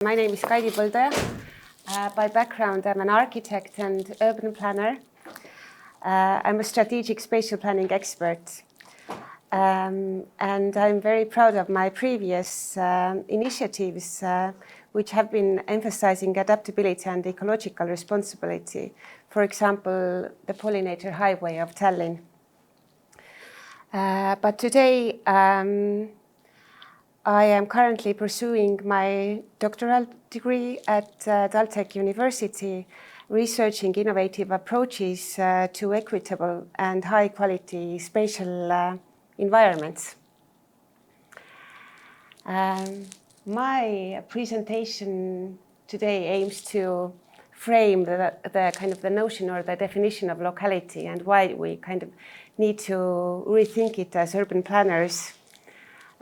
My name is Kaidi Põldoja. By background, I'm an architect and urban planner. I'm a strategic spatial planning expert. And I'm very proud of my previous initiatives, which have been emphasizing adaptability and ecological responsibility. For example, the Pollinator Highway of Tallinn. But today, I am currently pursuing my doctoral degree at TalTech University, researching innovative approaches to equitable and high-quality spatial environments. My presentation today aims to frame the kind of the notion or the definition of locality and why we kind of need to rethink it as urban planners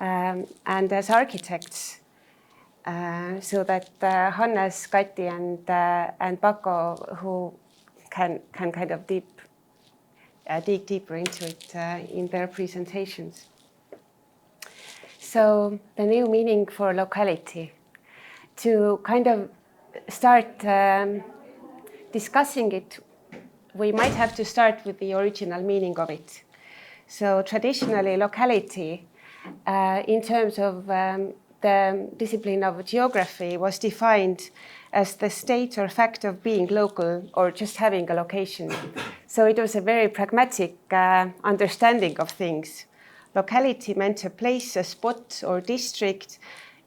and as architects, so that Hannes, Kati, and Paco, who can kind of dig deeper into it in their presentations. So the new meaning for locality. To kind of start discussing it, we might have to start with the original meaning of it. So traditionally, locality, in terms of the discipline of geography, was defined as the state or fact of being local or just having a location. So it was a very pragmatic understanding of things. Locality meant a place, a spot or district.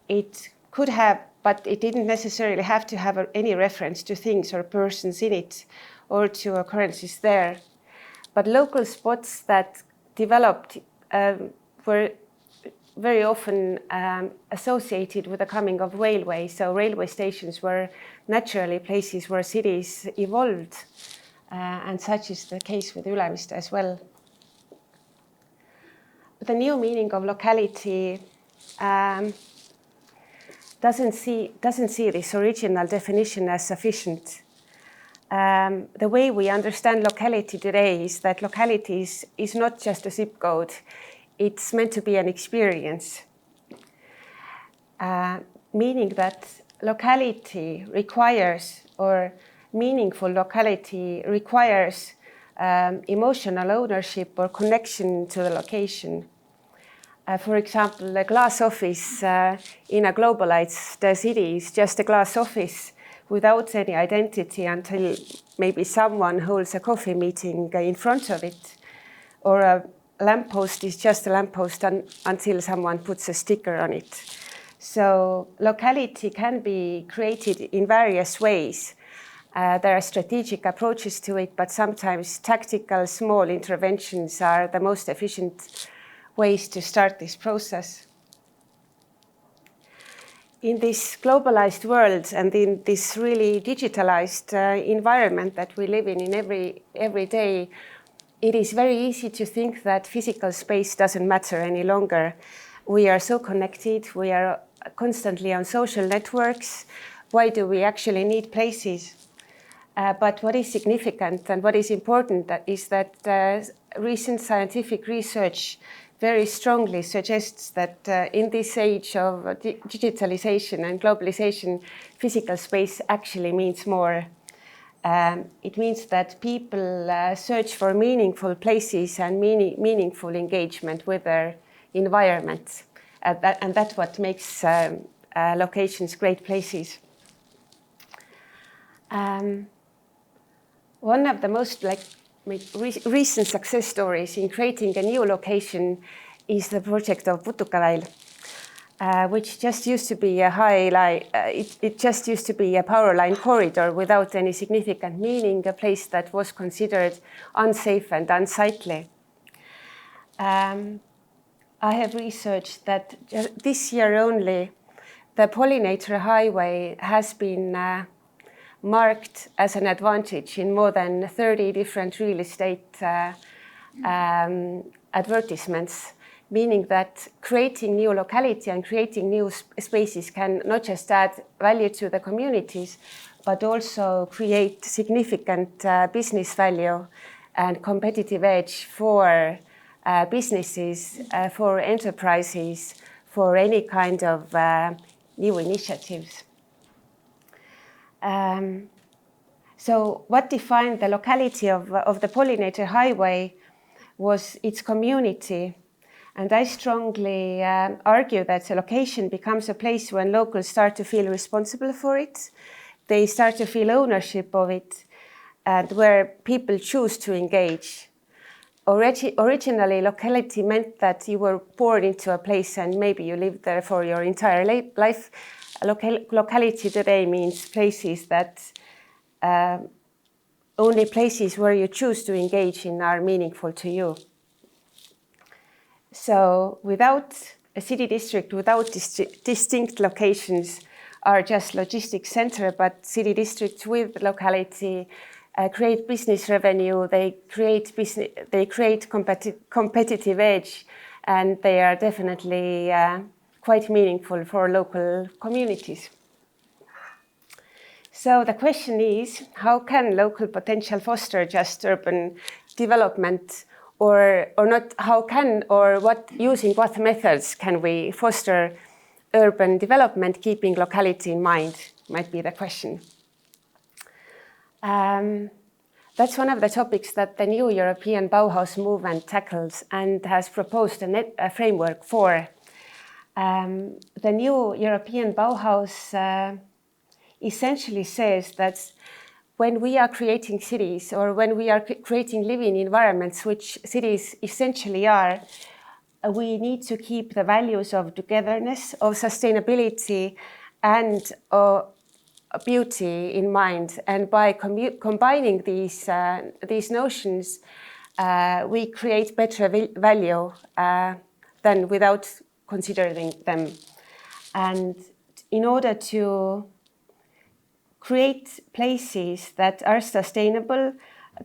It could have, but it didn't necessarily have to have any reference to things or persons in it or to occurrences there. But local spots that developed were very often associated with the coming of railways. So railway stations were naturally places where cities evolved, and such is the case with Ülemiste as well. But the new meaning of locality doesn't see this original definition as sufficient. The way we understand locality today is that locality is not just a zip code. It's meant to be an experience, meaning that locality requires, or meaningful locality requires emotional ownership or connection to the location. For example, a glass office in a globalized city is just a glass office without any identity until maybe someone holds a coffee meeting in front of it, or a lamppost is just a lamppost until someone puts a sticker on it. So locality can be created in various ways. There are strategic approaches to it, but sometimes tactical small interventions are the most efficient ways to start this process. In this globalized world and in this really digitalized environment that we live in every day, it is very easy to think that physical space doesn't matter any longer. We are so connected, we are constantly on social networks. Why do we actually need places? But what is significant and what is important is that recent scientific research very strongly suggests that in this age of digitalization and globalization, physical space actually means more. It means that people search for meaningful places and meaningful engagement with their environment. And that's what makes locations great places. One of the most recent success stories in creating a new location is the project of Putukaväel, which just used to be it just used to be a power line corridor without any significant meaning, a place that was considered unsafe and unsightly. I have researched that this year only, the Pollinator Highway has been marked as an advantage in more than 30 different real estate advertisements, meaning that creating new locality and creating new spaces can not just add value to the communities, but also create significant business value and competitive edge for businesses, for enterprises, for any kind of new initiatives. So what defined the locality of the Pollinator Highway was its community. And I strongly argue that the location becomes a place when locals start to feel responsible for it. They start to feel ownership of it, and where people choose to engage. Originally, locality meant that you were born into a place and maybe you lived there for your entire life. Locality today means places that only places where you choose to engage in are meaningful to you. So without a city district, without distinct locations are just logistics center, but city districts with locality create business revenue, they create competitive edge, and they are definitely quite meaningful for local communities. So the question is, how can local potential foster just urban development, or not? How can, or what, using what methods can we foster urban development, keeping locality in mind, might be the question. That's one of the topics that the new European Bauhaus movement tackles and has proposed a framework for. The new European Bauhaus essentially says that when we are creating cities, or when we are creating living environments, which cities essentially are, we need to keep the values of togetherness, of sustainability, and beauty in mind. And by combining these notions, we create better value than without considering them. And in order to create places that are sustainable,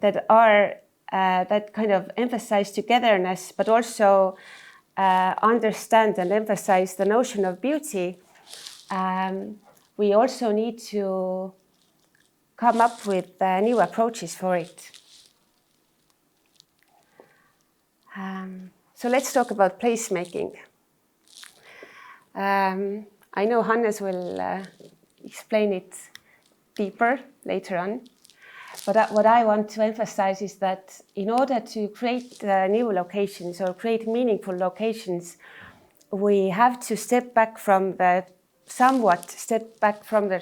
that kind of emphasize togetherness, but also understand and emphasize the notion of beauty, we also need to come up with new approaches for it. So let's talk about placemaking. I know Hannes will explain it deeper later on. But what I want to emphasize is that in order to create new locations or create meaningful locations, we have to step back from the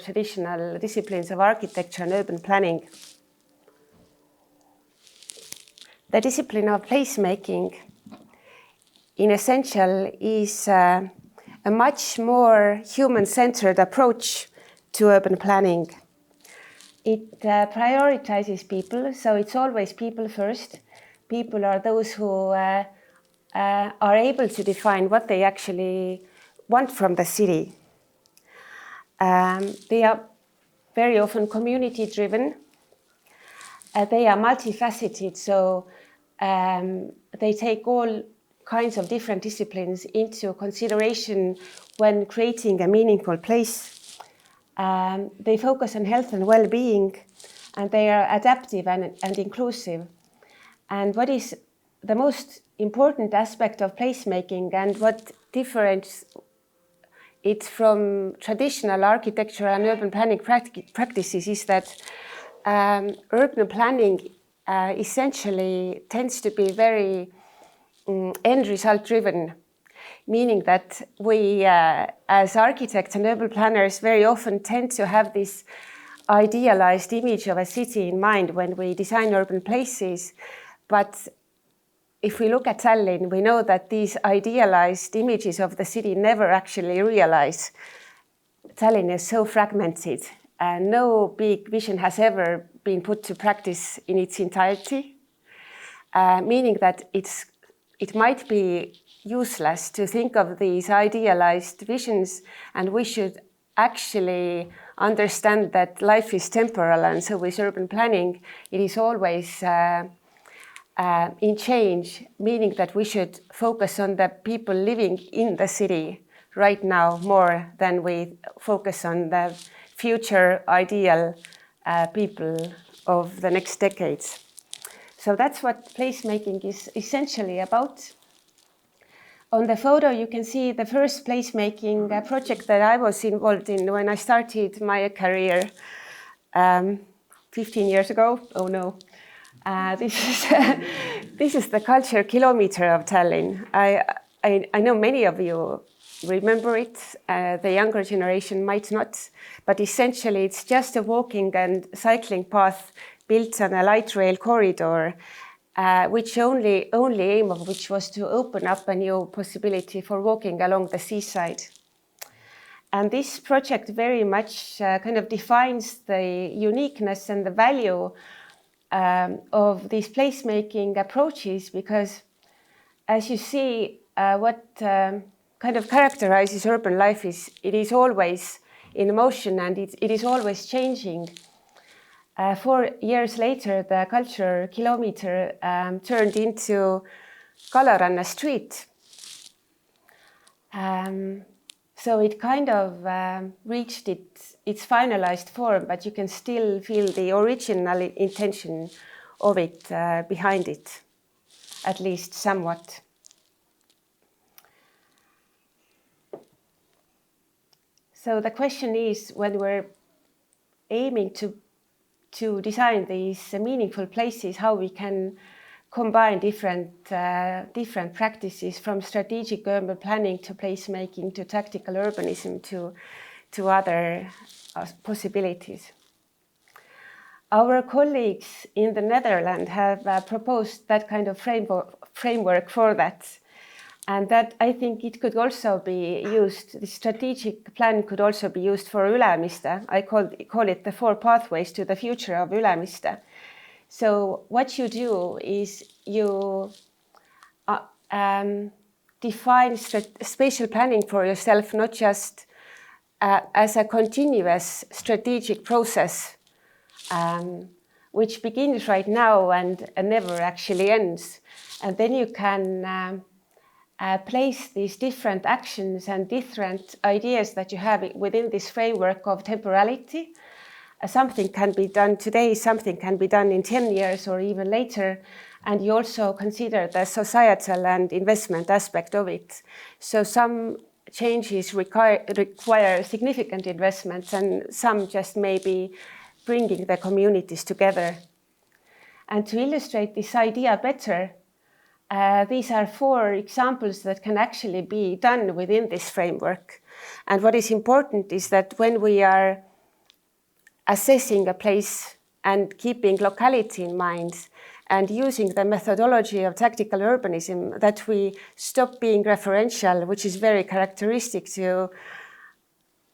traditional disciplines of architecture and urban planning. The discipline of placemaking, in essential, is a much more human-centered approach to urban planning. It prioritizes people, so it's always people first. People are those who are able to define what they actually want from the city. They are very often community-driven. They are multifaceted, so they take all kinds of different disciplines into consideration when creating a meaningful place. They focus on health and well-being, and they are adaptive and inclusive. And what is the most important aspect of placemaking and what differentiates it from traditional architecture and urban planning practices is that urban planning essentially tends to be very end result driven, meaning that we as architects and urban planners very often tend to have this idealized image of a city in mind when we design urban places. But if we look at Tallinn, we know that these idealized images of the city never actually realize. Tallinn is so fragmented, and no big vision has ever been put to practice in its entirety, meaning that it might be useless to think of these idealized visions, and we should actually understand that life is temporal, and so with urban planning, it is always in change, meaning that we should focus on the people living in the city right now more than we focus on the future ideal people of the next decades. So that's what placemaking is essentially about. On the photo, you can see the first placemaking project that I was involved in when I started my career. 15 years ago. Oh no. This is the culture kilometer of Tallinn. I know many of you remember it. The younger generation might not, but essentially it's just a walking and cycling path built on a light rail corridor, which only aim of which was to open up a new possibility for walking along the seaside. And this project very much kind of defines the uniqueness and the value of these placemaking approaches, because as you see, what kind of characterizes urban life is it is always in motion and it is always changing. 4 years later, the culture kilometer turned into Kalaranna Street. So it kind of reached its finalized form, but you can still feel the original intention of it behind it, at least somewhat. So the question is, when we're aiming to design these meaningful places, how we can combine different practices, from strategic urban planning to placemaking to tactical urbanism to other possibilities. Our colleagues in the Netherlands have proposed that kind of framework for that. And that, I think, it could also be used, the strategic plan could also be used for Ülemiste. I call it the 4 pathways to the future of Ülemiste. So what you do is you define spatial planning for yourself, not just as a continuous strategic process, which begins right now and never actually ends. And then you can place these different actions and different ideas that you have within this framework of temporality. Something can be done today, something can be done in 10 years or even later, and you also consider the societal and investment aspect of it. So some changes require significant investments, and some just maybe bringing the communities together. And to illustrate this idea better, these are 4 examples that can actually be done within this framework. And what is important is that when we are assessing a place and keeping locality in mind and using the methodology of tactical urbanism, that we stop being referential, which is very characteristic to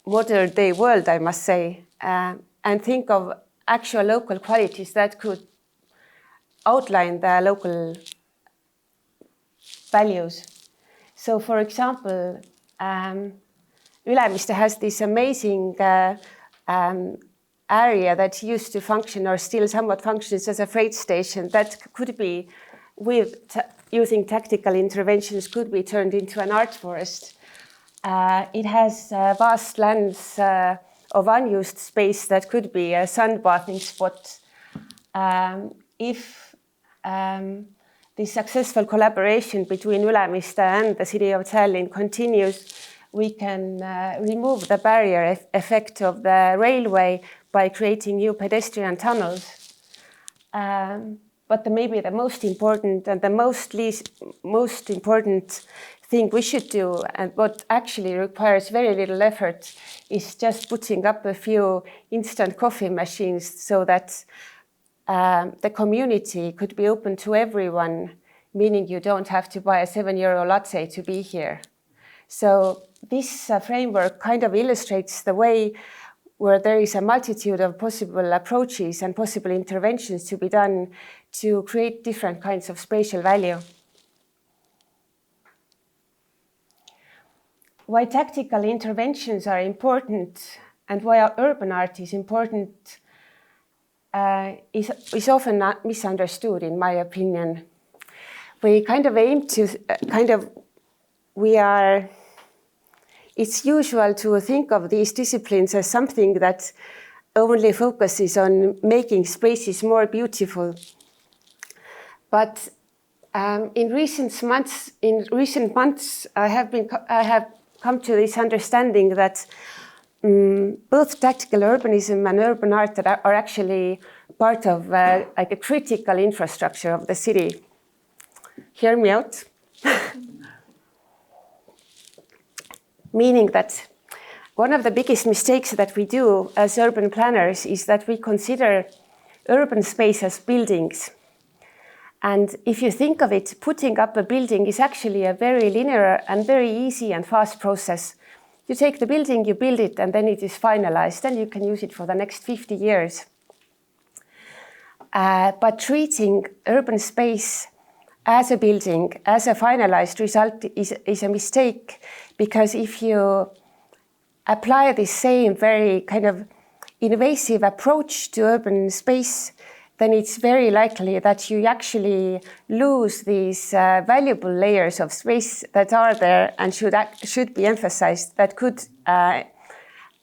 modern day world, I must say, and think of actual local qualities that could outline the local values. So, for example, Ülemiste has this amazing area that used to function or still somewhat functions as a freight station that could be, with using tactical interventions, could be turned into an art forest. It has vast lands of unused space that could be a sunbathing spot. If the successful collaboration between Ülemiste and the city of Tallinn continues, we can remove the barrier effect of the railway by creating new pedestrian tunnels. But maybe the most important and the most important thing we should do, and what actually requires very little effort, is just putting up a few instant coffee machines so that the community could be open to everyone, meaning you don't have to buy a €7 latte to be here. So this framework kind of illustrates the way where there is a multitude of possible approaches and possible interventions to be done to create different kinds of spatial value. Why tactical interventions are important and why urban art is important is often not misunderstood, in my opinion. We kind of aim to it's usual to think of these disciplines as something that only focuses on making spaces more beautiful. But in recent months, I have come to this understanding that both tactical urbanism and urban art that are actually part of like a critical infrastructure of the city. Hear me out. Meaning that one of the biggest mistakes that we do as urban planners is that we consider urban space as buildings. And if you think of it, putting up a building is actually a very linear and very easy and fast process. You take the building, you build it, and then it is finalized, and you can use it for the next 50 years. But treating urban space as a building, as a finalized result is a mistake, because if you apply the same very kind of invasive approach to urban space, then it's very likely that you actually lose these valuable layers of space that are there and should be emphasized, that could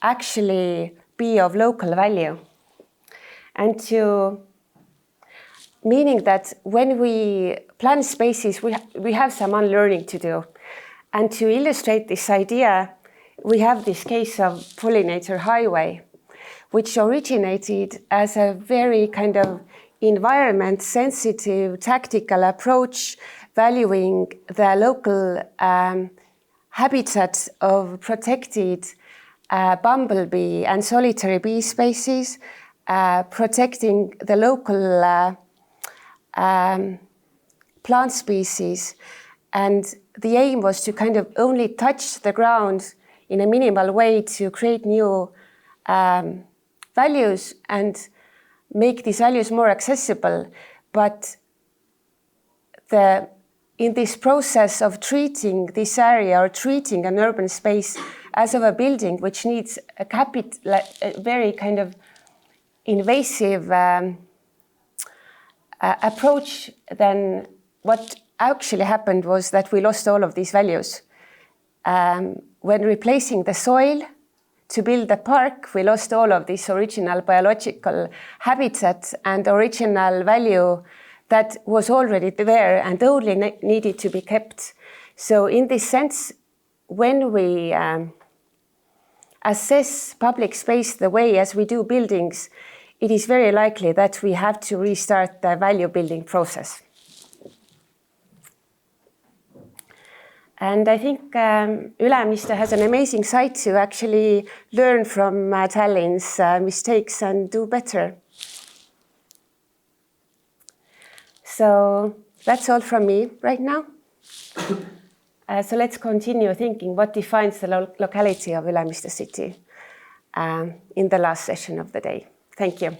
actually be of local value. And meaning that when we plan spaces, we have some unlearning to do. And to illustrate this idea, we have this case of Pollinator Highway, which originated as a very kind of environment-sensitive, tactical approach, valuing the local habitats of protected bumblebee and solitary bee species, protecting the local plant species. And the aim was to kind of only touch the ground in a minimal way to create new values and make these values more accessible. But in this process of treating this area or treating an urban space as of a building which needs a very kind of invasive approach, then what actually happened was that we lost all of these values. When replacing the soil to build the park, we lost all of this original biological habitat and original value that was already there and only needed to be kept. So in this sense, when we assess public space the way as we do buildings, it is very likely that we have to restart the value building process. And I think Ülemiste has an amazing site to actually learn from Tallinn's mistakes and do better. So that's all from me right now. So let's continue thinking what defines the locality of Ülemiste City in the last session of the day. Thank you.